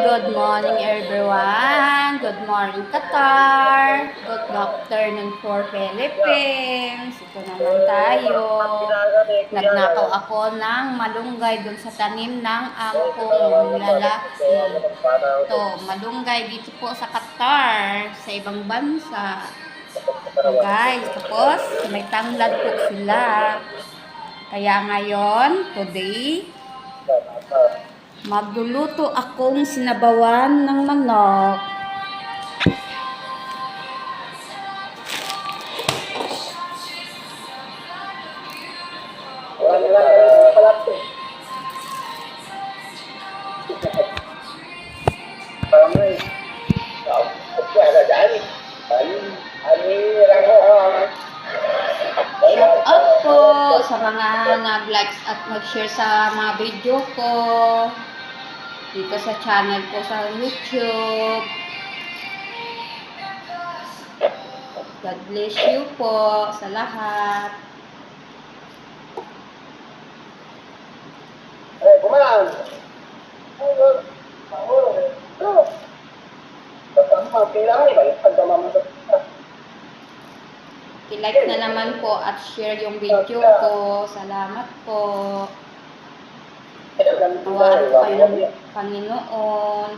Good morning everyone. Good morning Qatar. Good afternoon for Philippines. Ito naman tayo. Nagnakaw ako ng malunggay dun sa tanim ng angkong lalaki. Ito, malunggay dito po sa Qatar, sa ibang bansa. Ito guys, tapos may tanglad po sila. Kaya ngayon, today, magluluto akong sinabawan ng manok. Shout out po sa mga nag-likes at nag-share sa mga video ko dito sa channel ko sa YouTube. God bless you po sa lahat. I-like na naman po at share yung video ko. Salamat po. Tawaan po kayo ng Panginoon.